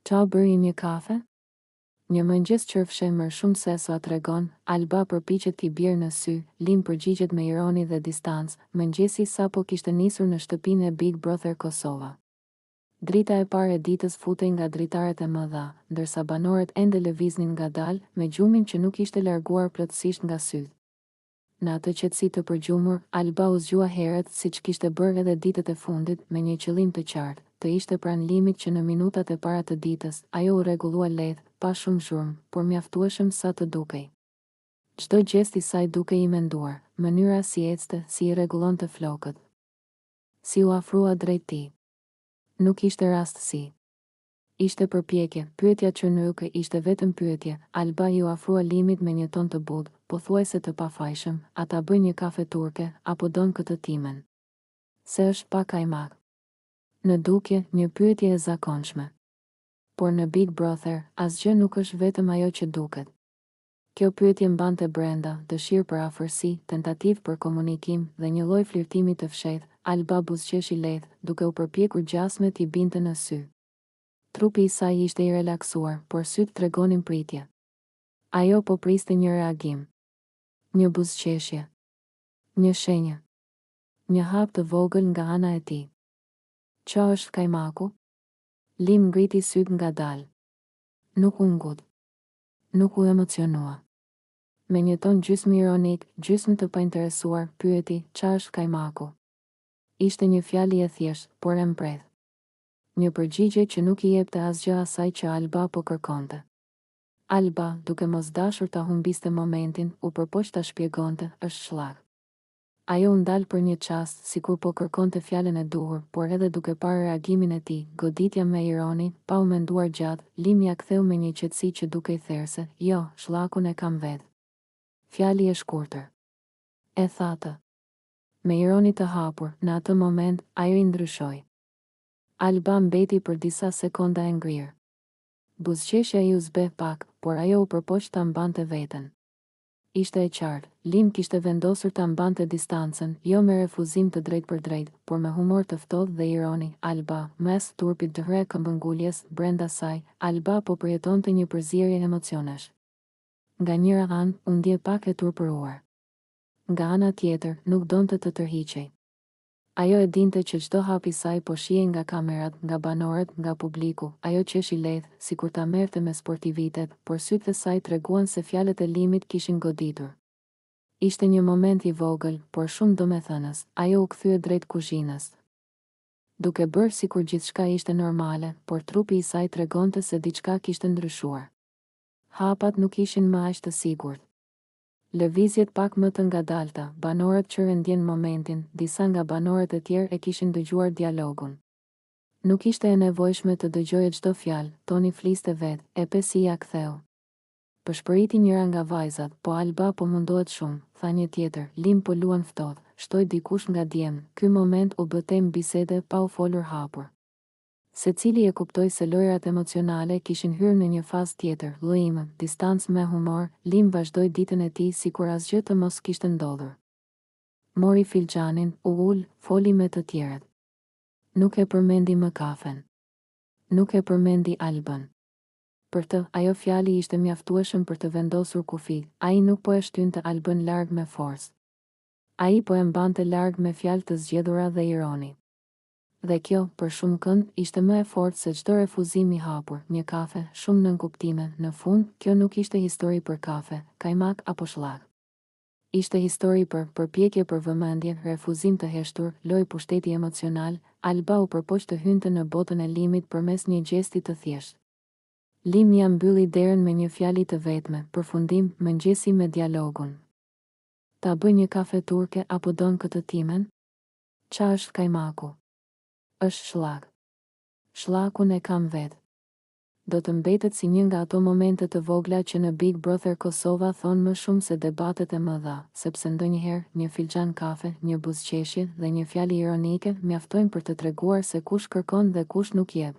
Qa bëri një kafe? Një mëngjes qërfshe më shumë se sa tregon, Alba përpiqet t'i bjerë në sy, Lim përgjigjet me ironi dhe distancë, mëngjesi sapo kishte nisur në shtëpinë e Big Brother Kosova. Drita e parë e ditës futej nga dritaret e mëdha, ndërsa banorët ende lëviznin ngadalë, me gjumin që nuk ishte larguar plotësisht nga sytë. Në atë qetësi të përgjumur, Alba u zgjua herët siç kishte bërë edhe ditët e fundit, me një qëllim të qartë, të ishte pranë Limit që në minutat e para të ditës, ajo u rregullua lehtë, pa shumë zhurmë, por mjaftueshëm sa të dukej. Çdo gjest i saj dukej i menduar, mënyra si ecte, si i rregullonte flokët, si u afrua drejt tij. Nuk ishte rastësi. Ishte përpjekje, pyetja që nuk ishte vetëm pyetje. Alba ju afrua Limit me një ton të butë, pothuajse të pafajshëm, a ta bëj një kafe turke, apo don këtë timen? Se është pa kajmak. Në dukje, një pyetje e zakonshme. Por në Big Brother, asgjë nuk është vetëm ajo që duket. Kjo pyetje mbante brenda, dëshirë për afërsi, tentativë për komunikim dhe një lloj flirtimi të fshehtë. Alba buzëqeshi lehtë, duke u përpjekur gjasmet i binte në sy. Trupi i saj ishte i relaksuar, por sytë tregonin pritje. Ajo po priste një reagim. Një buzëqeshje. Një shenjë. Një hap të vogël nga ana e tij. Qa është kajmaku? Lim ngriti sytë ngadalë. Nuk u ngut. Nuk u emocionua. Me një ton gjysmë ironik, gjysmë të painteresuar, pyeti, qa është kajmaku? Ishte një fjalë e thjeshtë, por e mbredh. Një përgjigje që nuk i jepte asgjë asaj që Alba po kërkonte. Alba, duke mos dashur ta humbiste momentin, u përpoq ta shpjegonte, është shllak. Ajo u ndal për një çast, sikur po kërkonte fjalën e duhur, por edhe duke parë reagimin e tij, goditja me ironi, pa u menduar gjatë, Lim ja ktheu me një qetësi që dukej therse, jo, shllakun e kam vetë. Fjali e shkurtër. E thatë. Me ironi të hapur, në atë moment, ajo i ndryshoi. Alba mbeti për disa sekonda e ngrirë. Buzëqeshja i u zbe pak, por ajo u përpoq ta mbante veten. Ishte e qartë, Lim kishte vendosur ta mbante distancën, jo me refuzim të drejt për drejt, por me humor të ftohtë dhe ironi. Alba, mes turpit të hre këmbënguljes, brenda saj, Alba po përjetonte një përzierje emocionesh. Nga njëra anë, u ndje pak e turpëruar. Nga ana tjetër, nuk donte të tërhiqej. Ajo e dinte që çdo hap i saj po shihej nga kamerat, nga banorët, nga publiku. Ajo qeshi lehtë, sikur ta merrte me sportivitet, por sytë e saj treguan se fjalët e Limit kishin goditur. Ishte një moment i vogël, por shumë domethënës. Ajo u kthye drejt kuzhinës, duke bërë sikur gjithçka ishte normale, por trupi i saj tregonte se diçka kishte ndryshuar. Hapat nuk ishin më aq të sigurt. Lëvizjet pak më të ngadalta, banorët që rendjen momentin, disa nga banorët e tjerë e kishin dëgjuar dialogun. Nuk ishte e nevojshme të dëgjoje çdo fjalë, toni fliste vetë, e pesi ja ktheu. Përshpëriti njëra nga vajzat, po Alba po mundohet shumë, tha një tjetër, Lim po luan ftohtë, shtoi dikush nga djem. Ky moment u bë temë bisede pa u folur hapur. Secili e kuptoi se lojrat emocionale kishin hyrë në një fazë tjetër, llojime, distancë me humor. Lim vazhdoi ditën e tij sikur asgjë të mos kishte ndodhur. Mori filxhanin, u ul, foli me të tjerët. Nuk e përmendi më kafen. Nuk e përmendi Albën. Për të, ajo fjali ishte mjaftueshëm për të vendosur kufi. Ai nuk po e shtynte Albën larg me forcë. Ai po e mbante larg me fjalë të zgjedhura dhe ironi. Dhe kjo, për shumë kënd, ishte më e fortë se çdo refuzim i hapur. Një kafe, shumë nënkuptime. Në fund, kjo nuk ishte histori për kafe, kajmak apo shllak. Ishte histori për përpjekje për vëmendje, refuzim të heshtur, lojë pushteti emocional. Alba u përpoq të hynte në botën e Limit përmes një gjesti të thjeshtë. Lim ja mbylli derën me një fjali të vetme, përfundim, mëngjesi me dialogun. Ta bëj një kafe turke apo don këtë timen? Qa është kajmaku? Është shllak. Shllakun e kam vetë. Do të mbetet si një nga ato momente të vogla që në Big Brother Kosova thonë më shumë se debatet e mëdha, sepse ndonjëherë një filxhan kafe, një buzëqeshje dhe një fjalë ironike mjaftojnë për të treguar se kush kërkon dhe kush nuk jep.